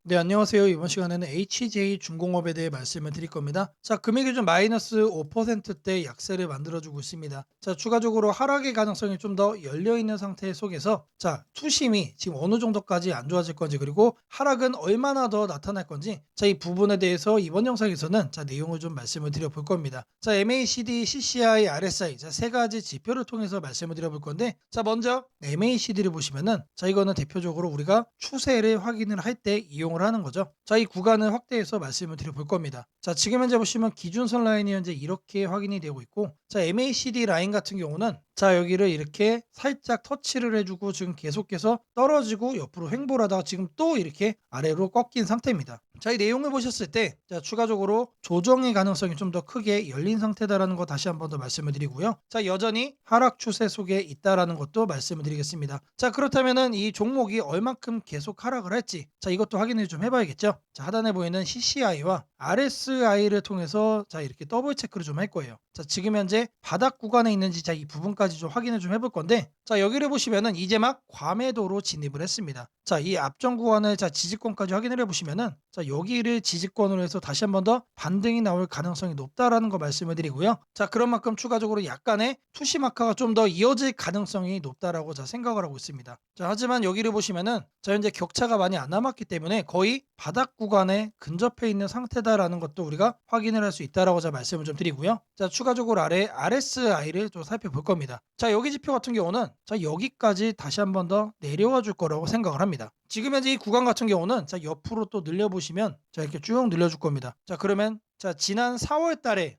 네, 안녕하세요. 이번 시간에는 HJ 중공업에 대해 말씀을 드릴 겁니다. 자, 금액이 좀 마이너스 5%대 약세를 만들어주고 있습니다. 자, 추가적으로 하락의 가능성이 좀 더 열려있는 상태 속에서 자, 투심이 지금 어느 정도까지 안 좋아질 건지 그리고 하락은 얼마나 더 나타날 건지 자, 이 부분에 대해서 이번 영상에서는 자, 내용을 좀 말씀을 드려볼 겁니다. 자, MACD, CCI, RSI 자, 세 가지 지표를 통해서 말씀을 드려볼 건데 자, 먼저 MACD를 보시면은 자, 이거는 대표적으로 우리가 추세를 확인을 할 때 이용을 하는 거죠. 자, 이 구간을 확대해서 말씀을 드려볼 겁니다. 자, 지금 현재 보시면 기준선 라인이 현재 이렇게 확인이 되고 있고 자, MACD 라인 같은 경우는 자, 여기를 이렇게 살짝 터치를 해주고 지금 계속해서 떨어지고 옆으로 횡보를 하다가 지금 또 이렇게 아래로 꺾인 상태입니다. 자, 이 내용을 보셨을 때 자, 추가적으로 조정의 가능성이 좀 더 크게 열린 상태다라는 거 다시 한 번 더 말씀을 드리고요. 자, 여전히 하락 추세 속에 있다라는 것도 말씀을 드리겠습니다. 자, 그렇다면은 이 종목이 얼만큼 계속 하락을 할지 자, 이것도 확인을 좀 해봐야겠죠. 자, 하단에 보이는 CCI와 RSI를 통해서 자, 이렇게 더블 체크를 좀 할 거예요. 자, 지금 현재 바닥 구간에 있는지 자, 이 부분까지 좀 확인을 좀 해볼 건데 자, 여기를 보시면은 이제 막 과매도로 진입을 했습니다. 자, 이 앞전 구간을 자, 지지권까지 확인을 해보시면은 자, 여기를 지지권으로 해서 다시 한 번 더 반등이 나올 가능성이 높다라는 거 말씀을 드리고요. 자, 그런 만큼 추가적으로 약간의 투시 마카가 좀 더 이어질 가능성이 높다라고 자, 생각을 하고 있습니다. 자, 하지만 여기를 보시면은 자, 현재 격차가 많이 안 남았기 때문에 거의 바닥 구간에 근접해 있는 상태다라는 것도 우리가 확인을 할 수 있다라고 자, 말씀을 좀 드리고요. 자, 추가적으로 아래 RSI를 좀 살펴볼 겁니다. 자, 여기 지표 같은 경우는 자, 여기까지 다시 한 번 더 내려와 줄 거라고 생각을 합니다. 지금 현재 이 구간 같은 경우는 자, 옆으로 또 늘려보시면 자, 이렇게 쭉 늘려줄 겁니다. 자, 그러면 자, 지난 4월 달에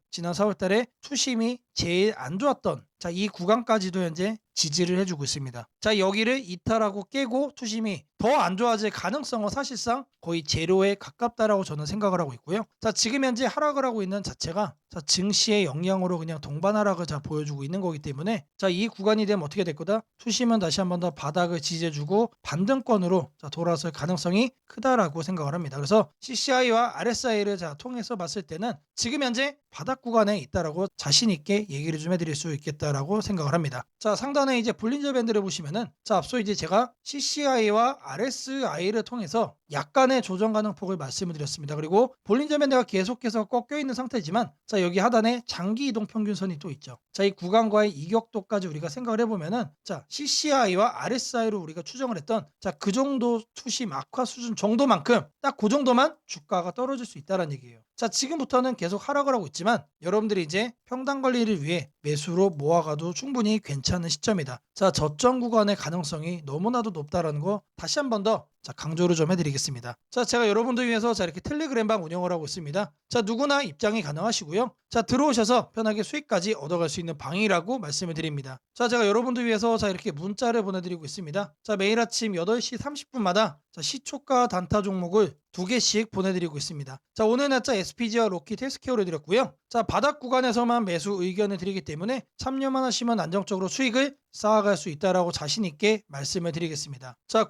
투심이 제일 안 좋았던 자, 이 구간까지도 현재 지지를 해주고 있습니다. 자, 여기를 이탈하고 깨고 투심이 더 안 좋아질 가능성은 사실상 거의 제로에 가깝다라고 저는 생각을 하고 있고요. 자, 지금 현재 하락을 하고 있는 자체가 자, 증시의 영향으로 그냥 동반 하락을 자, 보여주고 있는 거기 때문에 자, 이 구간이 되면 어떻게 될 거다? 투심은 다시 한 번 더 바닥을 지지해주고 반등권으로 자, 돌아설 가능성이 크다라고 생각을 합니다. 그래서 CCI와 RSI를 자, 통해서 봤을 때는 지금 현재 바닥 구간에 있다라고 자신 있게 얘기를 좀 해드릴 수 있겠다라고 생각을 합니다. 자, 상단에 이제 볼린저 밴드를 보시면은 자, 앞서 이제 제가 CCI와 RSI를 통해서 약간의 조정 가능 폭을 말씀을 드렸습니다. 그리고 볼린저 밴드가 계속해서 꺾여 있는 상태지만 자, 여기 하단에 장기 이동 평균선이 또 있죠. 자, 이 구간과의 이격도까지 우리가 생각을 해보면은 자, CCI와 RSI로 우리가 추정을 했던 자, 그 정도 투심 악화 수준 정도만큼 딱 그 정도만 주가가 떨어질 수 있다는 얘기예요. 자, 지금부터는 계속 하락을 하고 있지만 여러분들이 이제 평단 관리를 위해 매수로 모아가도 충분히 괜찮은 시점이다. 자, 저점 구간의 가능성이 너무나도 높다라는 거 다시 한 번 더 자, 강조를 좀 해드리겠습니다. 자, 제가 여러분들 위해서 자, 이렇게 텔레그램방 운영을 하고 있습니다. 자, 누구나 입장이 가능하시고요. 자, 들어오셔서 편하게 수익까지 얻어갈 수 있는 방이라고 말씀을 드립니다. 자, 제가 여러분들 위해서 자, 이렇게 문자를 보내드리고 있습니다. 자, 매일 아침 8시 30분마다 자, 시초가 단타 종목을 2개씩 보내드리고 있습니다. 자, 오늘 날짜 SPG와 로킷 헬스케어를 드렸고요. 자, 바닥 구간에서만 매수 의견을 드리기 때문에 참여만 하시면 안정적으로 수익을 쌓아갈 수 있다라고 자신 있게 말씀을 드리겠습니다. 자,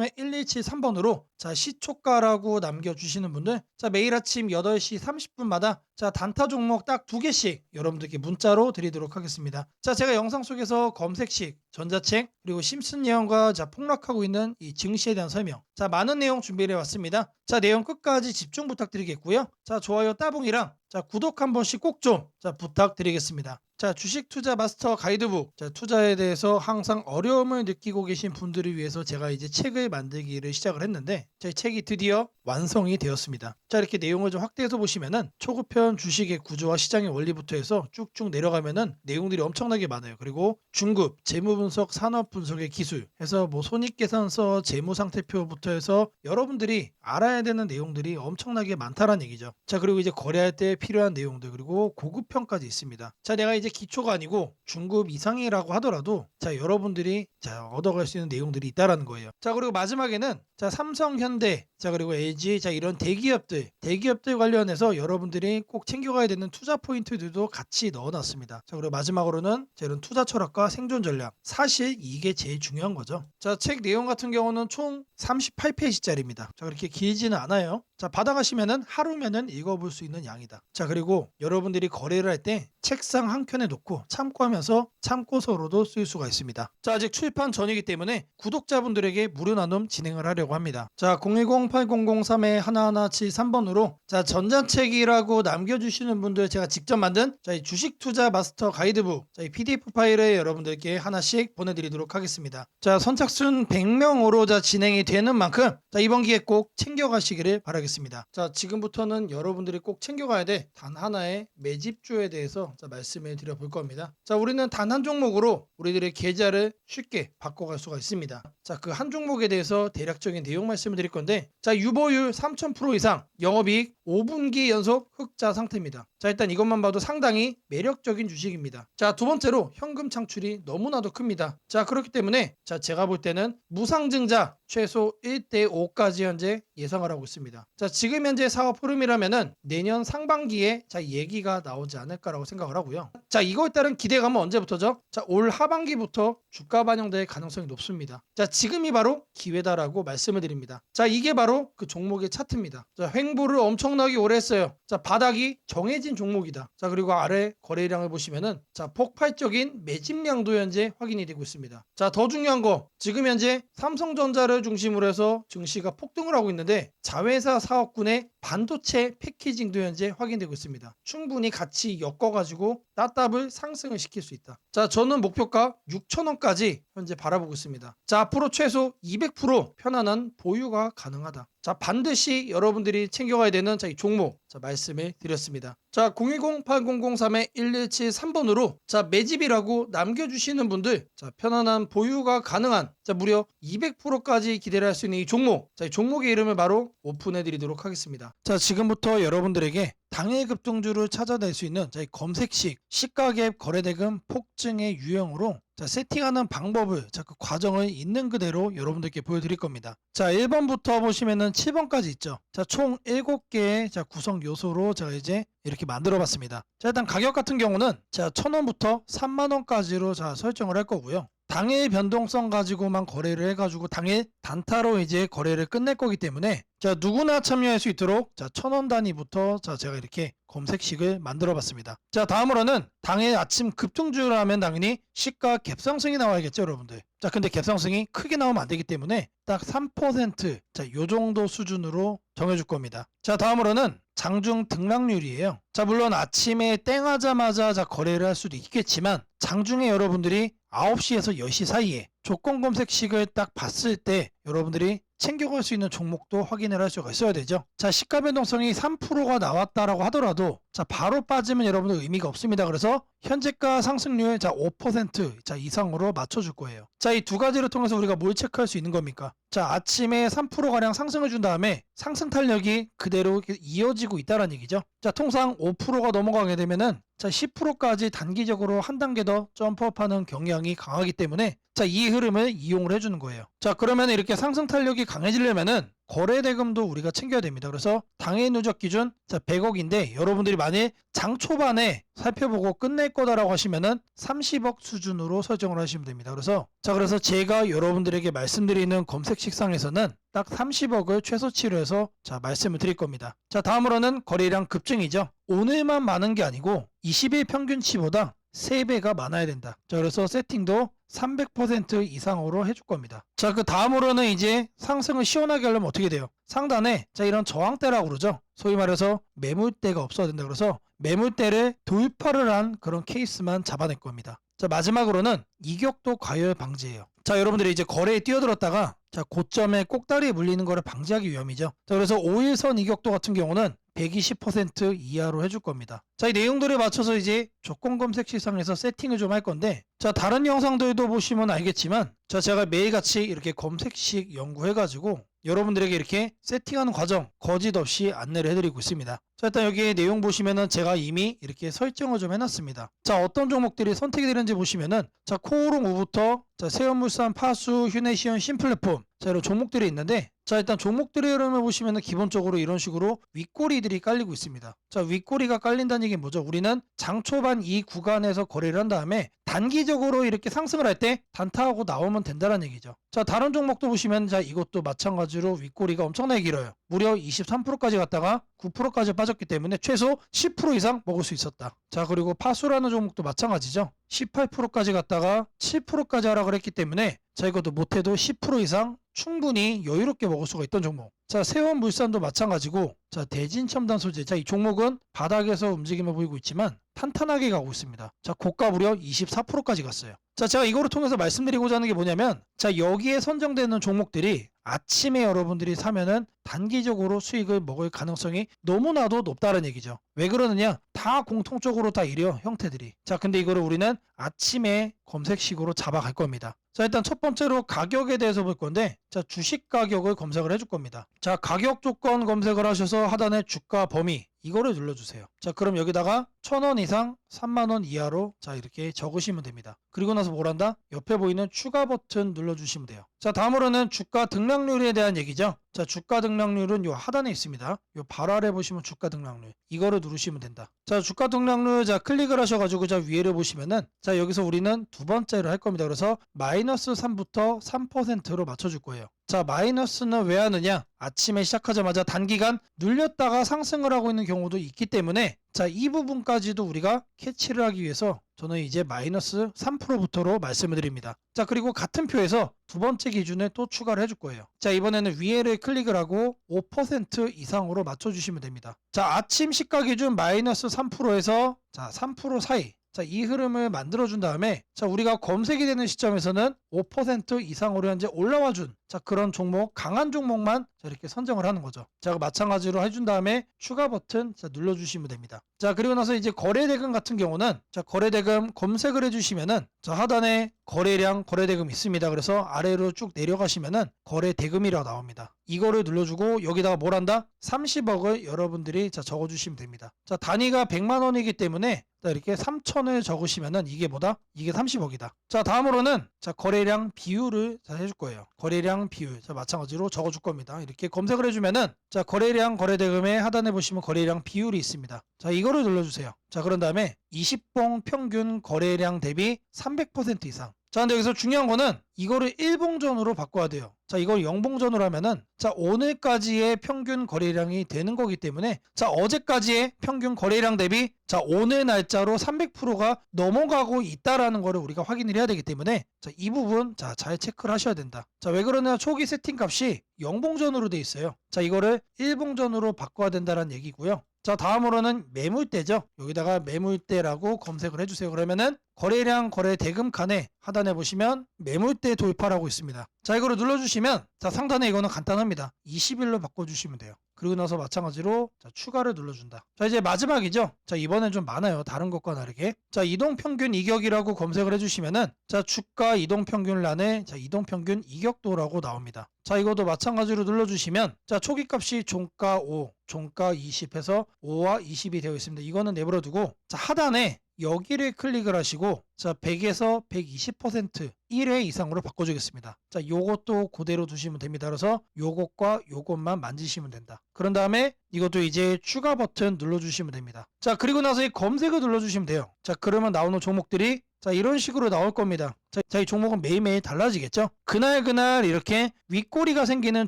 010-8003-1173번으로 자, 시초가라고 남겨주시는 분들 자, 매일 아침 8시 30분마다 자, 단타 종목 딱 2개씩 여러분들께 문자로 드리도록 하겠습니다. 자, 제가 영상 속에서 검색식, 전자책, 그리고 심슨 예언과 자, 폭락하고 있는 이 증시에 대한 설명 자, 많은 내용 준비를 해왔습니다. 자, 내용 끝까지 집중 부탁드리겠고요. 자, 좋아요 따봉이랑 자, 구독 한 번씩 꼭 좀 자, 부탁드리겠습니다. 자, 주식 투자 마스터 가이드북. 자, 투자에 대해서 항상 어려움을 느끼고 계신 분들을 위해서 제가 이제 책을 만들기를 시작을 했는데 제 책이 드디어 완성이 되었습니다. 자, 이렇게 내용을 좀 확대해서 보시면은 초급편 주식의 구조와 시장의 원리부터 해서 쭉쭉 내려가면은 내용들이 엄청나게 많아요. 그리고 중급, 재무 분석, 산업 분석의 기술 해서 뭐 손익계산서, 재무 상태표부터 해서 여러분들이 알아야 되는 내용들이 엄청나게 많다라는 얘기죠. 자, 그리고 이제 거래할 때 필요한 내용들 그리고 고급편까지 있습니다. 자, 내가 이제 기초가 아니고 중급 이상이라고 하더라도 자, 여러분들이 자, 얻어갈 수 있는 내용들이 있다라는 거예요. 자, 그리고 마지막에는 자, 삼성, 현대, 자, 그리고 LG, 자, 이런 대기업들 관련해서 여러분들이 꼭 챙겨가야 되는 투자 포인트들도 같이 넣어놨습니다. 자, 그리고 마지막으로는 자, 이런 투자 철학과 생존 전략. 사실 이게 제일 중요한 거죠. 자, 책 내용 같은 경우는 총 38페이지짜리입니다. 자, 그렇게 길지는 않아요. 자, 받아가시면은 하루면은 읽어볼 수 있는 양이다. 자, 그리고 여러분들이 거래를 할 때 책상 한 켠에 편에 놓고 참고하면서 참고서로도 쓸 수가 있습니다. 자, 아직 출판 전이기 때문에 구독자분들에게 무료 나눔 진행을 하려고 합니다. 자, 010-8003-1173번으로 자, 전자책이라고 남겨주시는 분들 제가 직접 만든 자, 이 주식 투자 마스터 가이드북 자, 이 PDF 파일을 여러분들께 하나씩 보내드리도록 하겠습니다. 자, 선착순 100명으로 자, 진행이 되는 만큼 자, 이번 기회 꼭 챙겨가시기를 바라겠습니다. 자, 지금부터는 여러분들이 꼭 챙겨가야 돼 단 하나의 매집주에 대해서 자, 말씀을 드려볼 겁니다. 자, 우리는 단 한 종목으로 우리들의 계좌를 쉽게 바꿔갈 수가 있습니다. 자, 그 한 종목에 대해서 대략적인 내용 말씀을 드릴 건데 자, 유보율 3000% 이상, 영업이익 5분기 연속 흑자 상태입니다. 자, 일단 이것만 봐도 상당히 매력적인 주식입니다. 자, 두 번째로 현금 창출이 너무나도 큽니다. 자, 그렇기 때문에 자, 제가 볼 때는 무상증자 최소 1대5까지 현재 예상을 하고 있습니다. 자, 지금 현재 사업 흐름이라면은 내년 상반기에 자, 얘기가 나오지 않을까라고 생각을 하고요. 자, 이거에 따른 기대감은 언제부터죠? 자, 올 하반기부터 주가 반영될 가능성이 높습니다. 자, 지금이 바로 기회다라고 말씀을 드립니다. 자, 이게 바로 그 종목의 차트입니다. 자, 횡보를 엄청나게 오래 했어요. 자, 바닥이 정해진 종목이다. 자, 그리고 아래 거래량을 보시면은 자, 폭발적인 매집량도 현재 확인이 되고 있습니다. 자, 더 중요한 거 지금 현재 삼성전자를 중심으로 해서 증시가 폭등을 하고 있는데 자회사 사업군의 반도체 패키징도 현재 확인되고 있습니다. 충분히 같이 엮어가지고 따따블 상승을 시킬 수 있다. 자, 저는 목표가 6,000원까지 현재 바라보고 있습니다. 자, 앞으로 최소 200% 편안한 보유가 가능하다. 자, 반드시 여러분들이 챙겨가야 되는 자, 이 종목 자, 말씀을 드렸습니다. 자, 010-8003-1173번으로 자, 매집이라고 남겨주시는 분들 자, 편안한 보유가 가능한 자, 무려 200%까지 기대를 할 수 있는 이 종목 자, 이 종목의 이름을 바로 오픈해 드리도록 하겠습니다. 자, 지금부터 여러분들에게 당일 급등주를 찾아낼 수 있는 자, 이 검색식 시가갭 거래대금 폭증의 유형으로 자, 세팅하는 방법을 자, 그 과정을 있는 그대로 여러분들께 보여드릴 겁니다. 자, 1번부터 보시면은 7번까지 있죠. 자, 총 7개의 자, 구성 요소로 제가 이제 이렇게 만들어 봤습니다. 자, 일단 가격 같은 경우는 자, 1,000원부터 3만원까지로 자, 설정을 할 거고요. 당일 변동성 가지고만 거래를 해가지고 당일 단타로 이제 거래를 끝낼 거기 때문에 자, 누구나 참여할 수 있도록 자, 1,000원 단위부터 자, 제가 이렇게 검색식을 만들어 봤습니다. 자, 다음으로는 당일 아침 급등주를 하면 당연히 시가 갭상승이 나와야겠죠, 여러분들. 자, 근데 갭상승이 크게 나오면 안 되기 때문에 딱 3% 자, 요 정도 수준으로 정해줄 겁니다. 자, 다음으로는 장중 등락률이에요. 자, 물론 아침에 땡하자마자 자, 거래를 할 수도 있겠지만 장중에 여러분들이 9시에서 10시 사이에 조건 검색식을 딱 봤을 때 여러분들이 챙겨갈 수 있는 종목도 확인을 할 수가 있어야 되죠. 자, 시가 변동성이 3%가 나왔다라고 하더라도 자, 바로 빠지면 여러분들 의미가 없습니다. 그래서 현재가 상승률 자, 5% 자, 이상으로 맞춰줄 거예요. 자, 이 두 가지를 통해서 우리가 뭘 체크할 수 있는 겁니까? 자, 아침에 3%가량 상승을 준 다음에 상승 탄력이 그대로 이어지고 있다는 얘기죠. 자, 통상 5%가 넘어가게 되면은 자, 10%까지 단기적으로 한 단계 더 점프업하는 경향이 강하기 때문에 자, 이 흐름을 이용을 해주는 거예요. 자, 그러면 이렇게 상승 탄력이 강해지려면은 거래 대금도 우리가 챙겨야 됩니다. 그래서 당일 누적 기준 자, 100억인데 여러분들이 만일 장 초반에 살펴보고 끝낼 거다라고 하시면은 30억 수준으로 설정을 하시면 됩니다. 그래서 제가 여러분들에게 말씀드리는 검색 식상에서는 딱 30억을 최소치로 해서 자, 말씀을 드릴 겁니다. 자, 다음으로는 거래량 급증이죠. 오늘만 많은 게 아니고 20일 평균치보다 3배가 많아야 된다. 자, 그래서 세팅도 300% 이상으로 해줄 겁니다. 자, 그 다음으로는 이제 상승을 시원하게 하려면 어떻게 돼요? 상단에 자, 이런 저항대라고 그러죠. 소위 말해서 매물대가 없어야 된다. 그래서 매물대를 돌파를 한 그런 케이스만 잡아낼 겁니다. 자, 마지막으로는 이격도 과열 방지예요. 자, 여러분들이 이제 거래에 뛰어들었다가 자, 고점에 꼭다리에 물리는 거를 방지하기 위함이죠. 자, 그래서 5일선 이격도 같은 경우는 120% 이하로 해줄 겁니다. 자, 이 내용들에 맞춰서 이제 조건 검색 시상에서 세팅을 좀 할 건데 자, 다른 영상들도 보시면 알겠지만 자, 제가 매일같이 이렇게 검색식 연구해가지고 여러분들에게 이렇게 세팅하는 과정 거짓 없이 안내를 해드리고 있습니다. 자, 일단 여기 내용 보시면은 제가 이미 이렇게 설정을 좀 해놨습니다. 자, 어떤 종목들이 선택이 되는지 보시면은 자, 코오롱 우부터 자, 세연물산, 파수, 휴네시온, 신플랫폼 자, 이런 종목들이 있는데 자, 일단 종목들의 흐름을 보시면 기본적으로 이런 식으로 윗꼬리들이 깔리고 있습니다. 자, 윗꼬리가 깔린다는 얘기는 뭐죠? 우리는 장 초반 이 구간에서 거래를 한 다음에 단기적으로 이렇게 상승을 할 때 단타하고 나오면 된다는 얘기죠. 자, 다른 종목도 보시면 자, 이것도 마찬가지로 윗꼬리가 엄청나게 길어요. 무려 23%까지 갔다가 9%까지 빠졌기 때문에 최소 10% 이상 먹을 수 있었다. 자, 그리고 파수라는 종목도 마찬가지죠. 18%까지 갔다가 7%까지 하락을 했기 때문에 자, 이것도 못해도 10% 이상 충분히 여유롭게 먹을 수가 있던 종목. 자, 세원물산도 마찬가지고, 자, 대진첨단소재. 자, 이 종목은 바닥에서 움직임을 보이고 있지만 탄탄하게 가고 있습니다. 자, 고가 무려 24%까지 갔어요. 자, 제가 이거를 통해서 말씀드리고자 하는 게 뭐냐면, 자, 여기에 선정되는 종목들이 아침에 여러분들이 사면은 단기적으로 수익을 먹을 가능성이 너무나도 높다는 얘기죠. 왜 그러느냐? 다 공통적으로 다 이래요, 형태들이. 자, 근데 이거를 우리는 아침에 검색식으로 잡아갈 겁니다. 자, 일단 첫 번째로 가격에 대해서 볼 건데, 자, 주식 가격을 검색을 해줄 겁니다. 자, 가격 조건 검색을 하셔서 하단에 주가 범위 이거를 눌러주세요. 자, 그럼 여기다가 1,000원 이상 3만원 이하로 자, 이렇게 적으시면 됩니다. 그리고 나서 뭘 한다? 옆에 보이는 추가 버튼 눌러주시면 돼요. 자, 다음으로는 주가 등락률에 대한 얘기죠. 자, 주가 등락률은 요 하단에 있습니다. 요 바로 아래 보시면 주가 등락률 이거를 누르시면 된다. 자, 주가 등락률 자, 클릭을 하셔가지고 자, 위에를 보시면은 자, 여기서 우리는 두 번째로 할 겁니다. 그래서 마이너스 3부터 3%로 맞춰줄 거예요. 자, 마이너스는 왜 하느냐? 아침에 시작하자마자 단기간 눌렸다가 상승을 하고 있는 경우도 있기 때문에 자, 이 부분까지도 우리가 캐치를 하기 위해서 저는 이제 마이너스 3%부터로 말씀을 드립니다. 자, 그리고 같은 표에서 두 번째 기준에 또 추가를 해줄 거예요. 자, 이번에는 위에를 클릭을 하고 5% 이상으로 맞춰주시면 됩니다. 자, 아침 시가 기준 마이너스 3%에서 자, 3% 사이. 자, 이 흐름을 만들어준 다음에 자, 우리가 검색이 되는 시점에서는 5% 이상으로 현재 올라와 준 자, 그런 종목, 강한 종목만 자, 이렇게 선정을 하는 거죠. 자, 마찬가지로 해준 다음에 추가 버튼 자, 눌러주시면 됩니다. 자, 그리고 나서 이제 거래대금 같은 경우는 자, 거래대금 검색을 해주시면은 자, 하단에 거래량, 거래대금 있습니다. 그래서 아래로 쭉 내려가시면은 거래대금이라고 나옵니다. 이거를 눌러주고 여기다가 뭘 한다? 30억을 여러분들이 자, 적어주시면 됩니다. 자, 단위가 100만 원이기 때문에 자, 이렇게 3천을 적으시면은 이게 뭐다? 이게 30억이다. 자, 다음으로는 자, 거래량 비율을 자, 해줄 거예요. 거래량 비율. 자, 마찬가지로 적어줄 겁니다. 이렇게 검색을 해주면은 자, 거래량 거래대금의 하단에 보시면 거래량 비율이 있습니다. 자, 이거를 눌러주세요. 자, 그런 다음에 20봉 평균 거래량 대비 300% 이상. 자, 근데 여기서 중요한 거는 이거를 1봉전으로 바꿔야 돼요. 자, 이걸 0봉전으로 하면은 자, 오늘까지의 평균 거래량이 되는 거기 때문에 자, 어제까지의 평균 거래량 대비 자, 오늘 날짜로 300%가 넘어가고 있다라는 거를 우리가 확인을 해야 되기 때문에 자, 이 부분 자, 잘 체크를 하셔야 된다. 자, 왜 그러냐? 초기 세팅 값이 0봉전으로 돼 있어요. 자, 이거를 1봉전으로 바꿔야 된다는 얘기고요. 자, 다음으로는 매물대죠. 여기다가 매물대라고 검색을 해주세요. 그러면은 거래량 거래대금 칸에 하단에 보시면 매물대 돌파라고 있습니다. 자, 이거를 눌러주시면 자, 상단에 이거는 간단합니다. 20일로 바꿔주시면 돼요. 그리고 나서 마찬가지로 자, 추가를 눌러준다. 자, 이제 마지막이죠. 자, 이번엔 좀 많아요. 다른 것과 다르게. 자, 이동평균 이격이라고 검색을 해주시면은 자, 주가 이동평균란에 자, 이동평균 이격도라고 나옵니다. 자, 이것도 마찬가지로 눌러주시면 자, 초기값이 종가 5, 종가 20 해서 5와 20이 되어 있습니다. 이거는 내버려두고 자, 하단에 여기를 클릭을 하시고 자, 100에서 120% 1회 이상으로 바꿔주겠습니다. 자, 요것도 그대로 두시면 됩니다. 그래서 요것과 요것만 만지시면 된다. 그런 다음에 이것도 이제 추가 버튼 눌러주시면 됩니다. 자, 그리고 나서 이 검색을 눌러주시면 돼요. 자, 그러면 나오는 종목들이 자, 이런 식으로 나올 겁니다. 자, 이 종목은 매일매일 달라지겠죠? 그날 이렇게 윗꼬리가 생기는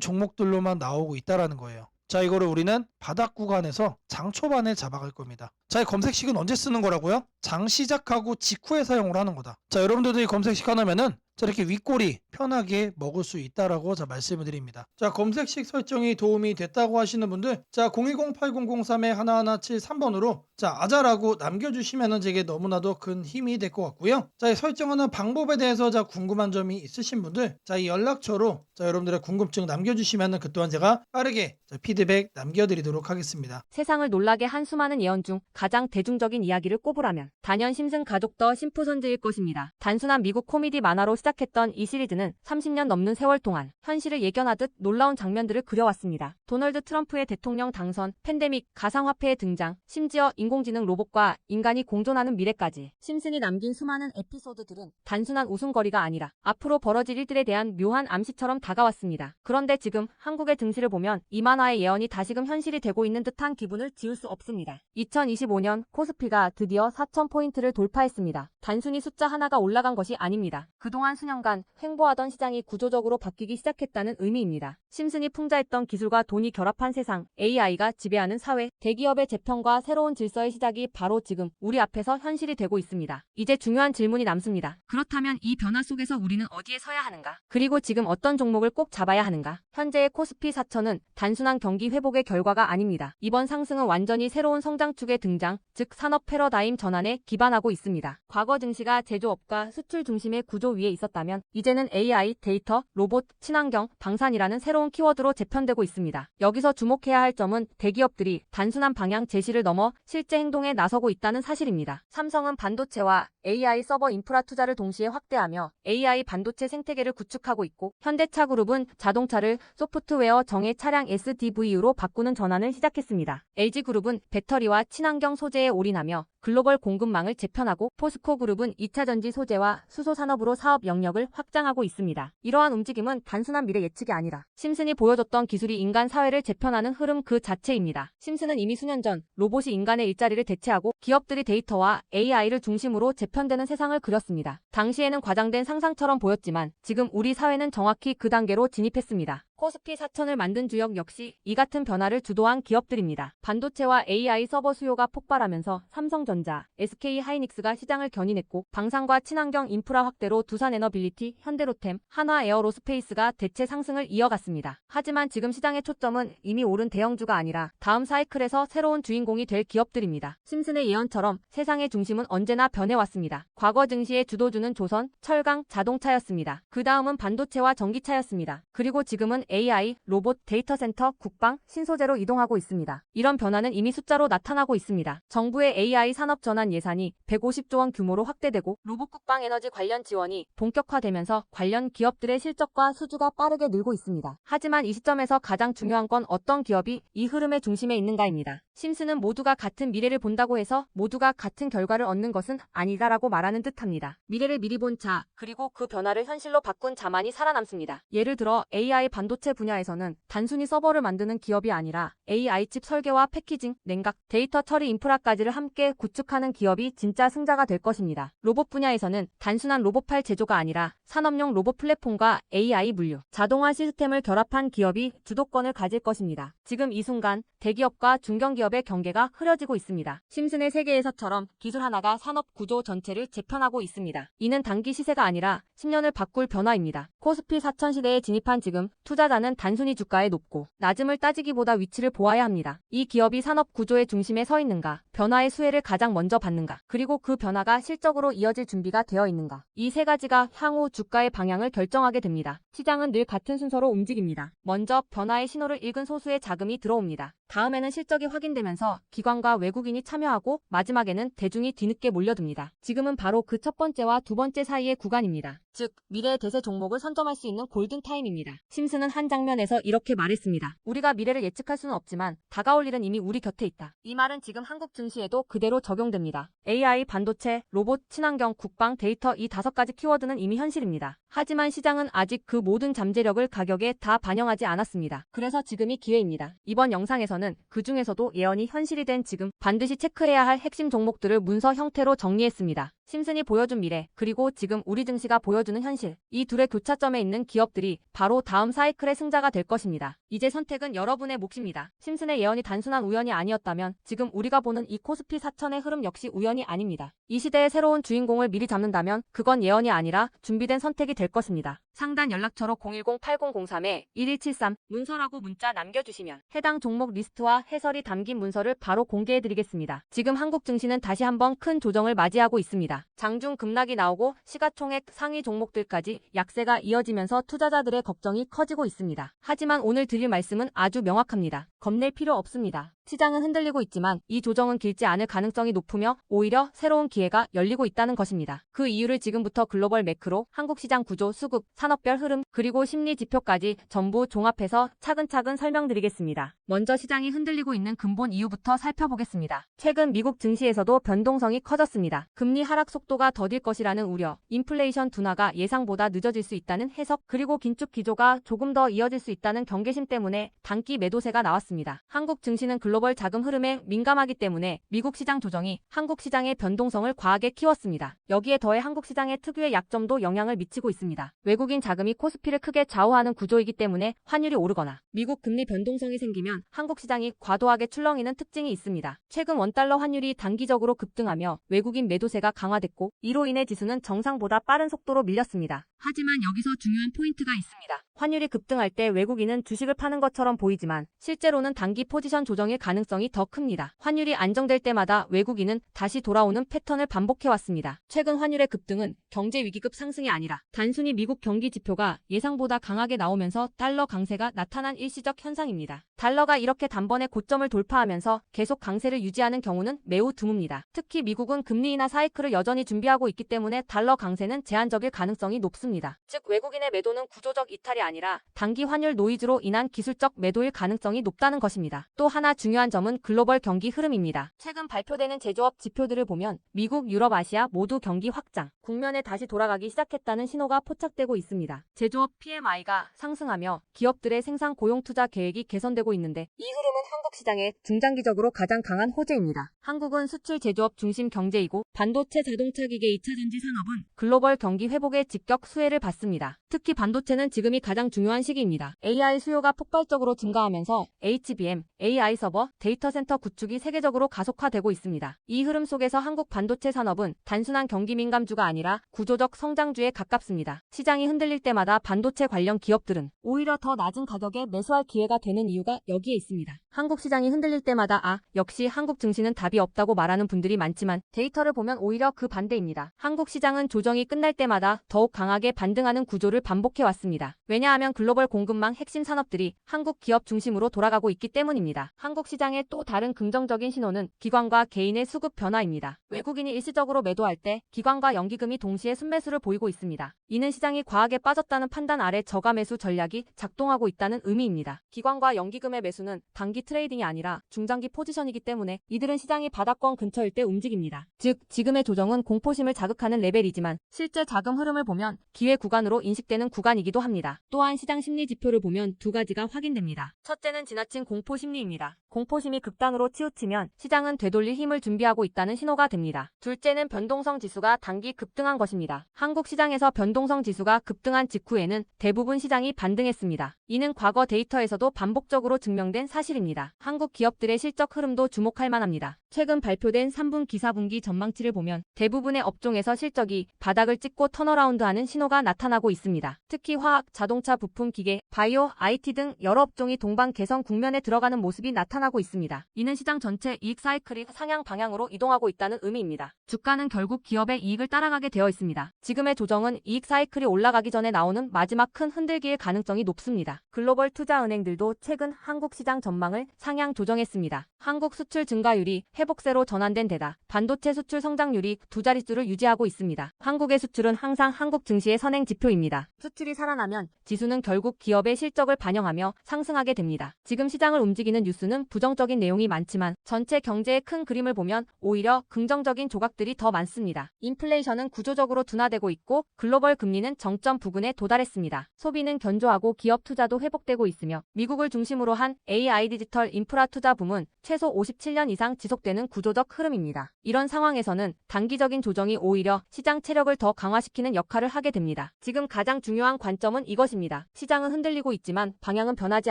종목들로만 나오고 있다라는 거예요. 자, 이거를 우리는 바닥 구간에서 장 초반에 잡아갈 겁니다. 자, 이 검색식은 언제 쓰는 거라고요? 장 시작하고 직후에 사용을 하는 거다. 자, 여러분들도 이 검색식 하나면은 자, 이렇게 윗꼬리 편하게 먹을 수 있다라고 자, 말씀을 드립니다. 자, 검색식 설정이 도움이 됐다고 하시는 분들 자, 010-8003-1173번으로 자, 아자라고 남겨주시면은 제게 너무나도 큰 힘이 될 것 같고요. 자, 이 설정하는 방법에 대해서 자, 궁금한 점이 있으신 분들 자, 이 연락처로 자, 여러분들의 궁금증 남겨주시면은 그 또한 제가 빠르게 자, 피드백 남겨드리도록 하겠습니다. 세상을 놀라게 한 수많은 예언 중 가장 대중적인 이야기를 꼽으라면 단연 심슨 가족 더 심프선즈일 것입니다. 단순한 미국 코미디 만화로 시작 시작했던 이 시리즈는 30년 넘는 세월 동안 현실을 예견하듯 놀라운 장면들을 그려왔습니다. 도널드 트럼프의 대통령 당선, 팬데믹, 가상화폐의 등장, 심지어 인공지능 로봇과 인간이 공존하는 미래까지 심슨이 남긴 수많은 에피소드들은 단순한 웃음거리가 아니라 앞으로 벌어질 일들에 대한 묘한 암시처럼 다가왔습니다. 그런데 지금 한국의 증시를 보면 이 만화의 예언이 다시금 현실이 되고 있는 듯한 기분을 지울 수 없습니다. 2025년 코스피가 드디어 4,000포인트를 돌파했습니다. 단순히 숫자 하나가 올라간 것이 아닙니다. 그동안 수년간 횡보하던 시장이 구조적으로 바뀌기 시작했다는 의미입니다. 심슨이 풍자했던 기술과 돈이 결합한 세상, AI가 지배하는 사회, 대기업의 재편과 새로운 질서의 시작이 바로 지금 우리 앞에서 현실이 되고 있습니다. 이제 중요한 질문이 남습니다. 그렇다면 이 변화 속에서 우리는 어디에 서야 하는가? 그리고 지금 어떤 종목을 꼭 잡아야 하는가? 현재의 코스피 4천은 단순한 경기 회복의 결과가 아닙니다. 이번 상승은 완전히 새로운 성장축의 등장, 즉 산업 패러다임 전환에 기반하고 있습니다. 과거 증시가 제조업과 수출 중심의 구조 위에 있었다면 이제는 AI, 데이터, 로봇, 친환경, 방산이라는 새로운 키워드로 재편되고 있습니다. 여기서 주목해야 할 점은 대기업들이 단순한 방향 제시를 넘어 실제 행동에 나서고 있다는 사실입니다. 삼성은 반도체와 AI 서버 인프라 투자를 동시에 확대하며 AI 반도체 생태계를 구축하고 있고, 현대차그룹은 자동차를 소프트웨어 정예 차량 SDV로 바꾸는 전환을 시작했습니다. LG그룹은 배터리와 친환경 소재에 올인하며 글로벌 공급망을 재편하고, 포스코그룹은 2차전지 소재와 수소 산업으로 사업 영역을 확장하고 있습니다. 이러한 움직임은 단순한 미래 예측이 아니라 심슨이 보여줬던 기술이 인간 사회를 재편하는 흐름 그 자체입니다. 심슨은 이미 수년 전 로봇이 인간의 일자리를 대체하고 기업들이 데이터와 AI를 중심으로 재편되는 세상을 그렸습니다. 당시에는 과장된 상상처럼 보였지만 지금 우리 사회는 정확히 그 단계로 진입했습니다. 코스피 4천을 만든 주역 역시 이 같은 변화를 주도한 기업들입니다. 반도체와 AI 서버 수요가 폭발하면서 삼성전자, SK하이닉스가 시장을 견인했고, 방산과 친환경 인프라 확대로 두산에너빌리티, 현대로템, 한화에어로스페이스가 대체 상승을 이어갔습니다. 하지만 지금 시장의 초점은 이미 오른 대형주가 아니라 다음 사이클에서 새로운 주인공이 될 기업들입니다. 심슨의 예언처럼 세상의 중심은 언제나 변해왔습니다. 과거 증시의 주도주는 조선, 철강, 자동차였습니다. 그 다음은 반도체와 전기차였습니다. 그리고 지금은 AI, 로봇, 데이터 센터, 국방, 신소재로 이동하고 있습니다. 이런 변화는 이미 숫자로 나타나고 있습니다. 정부의 AI 산업 전환 예산이 150조 원 규모로 확대되고, 로봇 국방 에너지 관련 지원이 본격화되면서 관련 기업들의 실적과 수주가 빠르게 늘고 있습니다. 하지만 이 시점에서 가장 중요한 건 어떤 기업이 이 흐름의 중심에 있는가입니다. 심슨은 모두가 같은 미래를 본다고 해서 모두가 같은 결과를 얻는 것은 아니다라고 말하는 듯합니다. 미래를 미리 본 자, 그리고 그 변화를 현실로 바꾼 자만이 살아남습니다. 예를 들어 AI 반도체 분야에서는 단순히 서버를 만드는 기업이 아니라 AI 칩 설계와 패키징, 냉각, 데이터 처리 인프라까지를 함께 구축하는 기업이 진짜 승자가 될 것입니다. 로봇 분야에서는 단순한 로봇팔 제조가 아니라 산업용 로봇 플랫폼과 AI 물류, 자동화 시스템을 결합한 기업이 주도권을 가질 것입니다. 지금 이 순간 대기업과 중견기업의 경계가 흐려지고 있습니다. 심슨의 세계에서처럼 기술 하나가 산업 구조 전체를 재편하고 있습니다. 이는 단기 시세가 아니라 10년을 바꿀 변화입니다. 코스피 4천 시대에 진입한 지금 투자자는 단순히 주가의 높고 낮음을 따지기보다 위치를 보아야 합니다. 이 기업이 산업 구조의 중심에 서 있는가, 변화의 수혜를 가장 먼저 받는가, 그리고 그 변화가 실적으로 이어질 준비가 되어 있는가. 이 세 가지가 향후 주가의 방향을 결정하게 됩니다. 시장은 늘 같은 순서로 움직입니다. 먼저 변화의 신호를 읽은 소수의 자금이 들어옵니다. 다음에는 실적이 확인되면서 기관과 외국인이 참여하고, 마지막에는 대중이 뒤늦게 몰려듭니다. 지금은 바로 그 첫 번째와 두 번째 사이의 구간입니다. 즉, 미래의 대세 종목을 선점할 수 있는 골든타임입니다. 심슨은 한 장면에서 이렇게 말했습니다. 우리가 미래를 예측할 수는 없지만 다가올 일은 이미 우리 곁에 있다. 이 말은 지금 한국 증시에도 그대로 적용됩니다. AI, 반도체, 로봇, 친환경, 국방, 데이터, 이 5가지 키워드는 이미 현실입니다. 하지만 시장은 아직 그 모든 잠재력을 가격에 다 반영하지 않았습니다. 그래서 지금이 기회입니다. 이번 영상에서는 그 중에서도 예언이 현실이 된 지금 반드시 체크해야 할 핵심 종목들을 문서 형태로 정리했습니다. 심슨이 보여준 미래, 그리고 지금 우리 증시가 보여주는 현실, 이 둘의 교차점에 있는 기업들이 바로 다음 사이클의 승자가 될 것입니다. 이제 선택은 여러분의 몫입니다. 심슨의 예언이 단순한 우연이 아니었다면 지금 우리가 보는 이 코스피 4천의 흐름 역시 우연이 아닙니다. 이 시대의 새로운 주인공을 미리 잡는다면 그건 예언이 아니라 준비된 선택이 될 것입니다. 상단 연락처로 010-8003-1173 문서라고 문자 남겨주시면 해당 종목 리스트와 해설이 담긴 문서를 바로 공개해드리겠습니다. 지금 한국 증시는 다시 한번 큰 조정을 맞이하고 있습니다. 장중 급락이 나오고 시가총액 상위 종목들까지 약세가 이어지면서 투자자들의 걱정이 커지고 있습니다. 하지만 오늘 드릴 말씀은 아주 명확합니다. 겁낼 필요 없습니다. 시장은 흔들리고 있지만 이 조정은 길지 않을 가능성이 높으며 오히려 새로운 기회가 열리고 있다는 것입니다. 그 이유를 지금부터 글로벌 매크로, 한국 시장 구조, 수급, 산업별 흐름, 그리고 심리 지표까지 전부 종합해서 차근차근 설명드리겠습니다. 먼저 시장이 흔들리고 있는 근본 이유부터 살펴보겠습니다. 최근 미국 증시에서도 변동성이 커졌습니다. 금리 하락 속도가 더딜 것이라는 우려, 인플레이션 둔화가 예상보다 늦어질 수 있다는 해석, 그리고 긴축 기조가 조금 더 이어질 수 있다는 경계심 때문에 단기 매도세가 나왔습니다. 한국 증시는 글로벌 자금 흐름에 민감하기 때문에 미국 시장 조정이 한국 시장의 변동성을 과하게 키웠습니다. 여기에 더해 한국 시장의 특유의 약점도 영향을 미치고 있습니다. 외국인 자금이 코스피를 크게 좌우하는 구조이기 때문에 환율이 오르거나 미국 금리 변동성이 생기면 한국 시장이 과도하게 출렁이는 특징이 있습니다. 최근 원달러 환율이 단기적으로 급등하며 외국인 매도세가 강화됐고 이로 인해 지수는 정상보다 빠른 속도로 밀렸습니다. 하지만 여기서 중요한 포인트가 있습니다. 환율이 급등할 때 외국인은 주식을 파는 것처럼 보이지만 실제로는 단기 포지션 조정일 가능성이 더 큽니다. 환율이 안정될 때마다 외국인은 다시 돌아오는 패턴을 반복해왔습니다. 최근 환율의 급등은 경제 위기급 상승이 아니라 단순히 미국 경기 지표가 예상보다 강하게 나오면서 달러 강세가 나타난 일시적 현상입니다. 달러가 이렇게 단번에 고점을 돌파하면서 계속 강세를 유지하는 경우는 매우 드뭅니다. 특히 미국은 금리 인하 사이클을 여전히 준비하고 있기 때문에 달러 강세는 제한적일 가능성이 높습니다. 즉 외국인의 매도는 구조적 이탈이 아니라 단기 환율 노이즈로 인한 기술적 매도일 가능성이 높다는 것입니다. 또 하나 중요한 점은 글로벌 경기 흐름입니다. 최근 발표되는 제조업 지표들을 보면 미국, 유럽, 아시아 모두 경기 확장, 국면에 다시 돌아가기 시작했다는 신호가 포착되고 있습니다. 제조업 PMI가 상승하며 기업들의 생산 고용 투자 계획이 개선되고 있는데 이 흐름은 한국 시장에 중장기적으로 가장 강한 호재입니다. 한국은 수출 제조업 중심 경제이고 반도체, 자동차 기계, 2차전지 산업은 글로벌 경기 회복의 직격 수혜를 받습니다. 특히 반도체는 지금이 가장 중요한 시기입니다. AI 수요가 폭발적으로 증가하면서 HBM, AI 서버, 데이터 센터 구축이 세계적으로 가속화되고 있습니다. 이 흐름 속에서 한국 반도체 산업은 단순한 경기 민감주가 아니라 구조적 성장주에 가깝습니다. 시장이 흔들릴 때마다 반도체 관련 기업들은 오히려 더 낮은 가격에 매수할 기회가 되는 이유가 여기에 있습니다. 한국 시장이 흔들릴 때마다 역시 한국 증시는 답이 없다고 말하는 분들이 많지만 데이터를 보면 오히려 그 반대입니다. 한국 시장은 조정이 끝날 때마다 더욱 강하게 반등하는 구조를 반복해왔습니다. 왜냐하면 글로벌 공급망 핵심 산업들이 한국 기업 중심으로 돌아가고 있기 때문입니다. 한국 시장의 또 다른 긍정적인 신호는 기관과 개인의 수급 변화입니다. 외국인이 일시적으로 매도할 때 기관과 연기금이 동시에 순매수를 보이고 있습니다. 이는 시장이 과하게 빠졌다는 판단 아래 저가 매수 전략이 작동하고 있다는 의미입니다. 기관과 연기금의 매수는 단기 트레이딩이 아니라 중장기 포지션이기 때문에 이들은 시장이 바닥권 근처일 때 움직입니다. 즉 지금의 조정은 공포심을 자극하는 레벨이지만 실제 자금 흐름을 보면 기회 구간으로 인식되는 구간이기도 합니다. 또한 시장 심리 지표를 보면 두 가지가 확인됩니다. 첫째는 지나친 공포 심리입니다. 공포심이 극단으로 치우치면 시장은 되돌릴 힘을 준비하고 있다는 신호가 됩니다. 둘째는 변동성 지수가 단기 급등한 것입니다. 한국 시장에서 변동성 지수가 급등한 직후에는 대부분 시장이 반등했습니다. 이는 과거 데이터에서도 반복적으로 증명된 사실입니다. 한국 기업들의 실적 흐름도 주목할 만합니다. 최근 발표된 3분기 4분기 전망치를 보면 대부분의 업종에서 실적이 바닥을 찍고 턴어라운드하는 신호가 나타나고 있습니다. 특히 화학, 자동차 부품, 기계, 바이오, IT 등 여러 업종이 동반 개선 국면에 들어가는 모습이 나타나고 있습니다. 이는 시장 전체 이익 사이클이 상향 방향으로 이동하고 있다는 의미입니다. 주가는 결국 기업의 이익을 따라가게 되어 있습니다. 지금의 조정은 이익 사이클이 올라가기 전에 나오는 마지막 큰 흔들기일 가능성이 높습니다. 글로벌 투자은행들도 최근 한국 시장 전망을 상향 조정했습니다. 한국 수출 증가율이 회복세로 전환된 데다 반도체 수출 성장률이 두 자릿수를 유지하고 있습니다. 한국의 수출은 항상 한국 증시의 선행 지표입니다. 수출이 살아나면 지수는 결국 기업의 실적을 반영하며 상승하게 됩니다. 지금 시장을 움직이는 뉴스는 부정적인 내용이 많지만 전체 경제의 큰 그림을 보면 오히려 긍정적인 조각들이 더 많습니다. 인플레이션은 구조적으로 둔화되고 있고 글로벌 금리는 정점 부근에 도달했습니다. 소비는 견조하고 기업 투자도 회복되고 있으며 미국을 중심으로 한 AI 디지털 인프라 투자 붐은 최소 57년 이상 지속되는 구조적 흐름입니다. 이런 상황에서는 단기적인 조정이 오히려 시장 체력을 더 강화시키는 역할을 하게 됩니다. 지금 가장 중요한 관점은 이것입니다. 시장은 흔들리고 있지만 방향은 변하지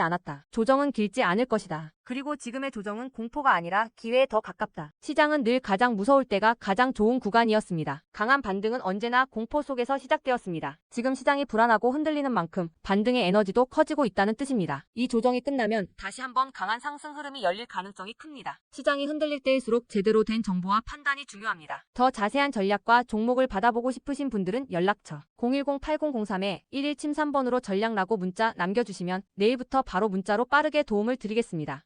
않았다. 조정은 길지 않을 것이다. 그리고 지금의 조정은 공포가 아니라 기회에 더 가깝다. 시장은 늘 가장 무서울 때가 가장 좋은 구간이었습니다. 강한 반등은 언제나 공포 속에서 시작되었습니다. 지금 시장이 불안하고 흔들리는 만큼 반등의 에너지도 커지고 있다는 뜻입니다. 이 조정이 끝나면 다시 한번 강한 상승 흐름이 열릴 가능성이 큽니다. 시장이 흔들릴 때일수록 제대로 된 정보와 판단이 중요합니다. 더 자세한 전략과 종목을 받아보고 싶으신 분들은 연락처 010-8003-1173번으로 전략라고 문자 남겨주시면 내일부터 바로 문자로 빠르게 도움을 드리겠습니다.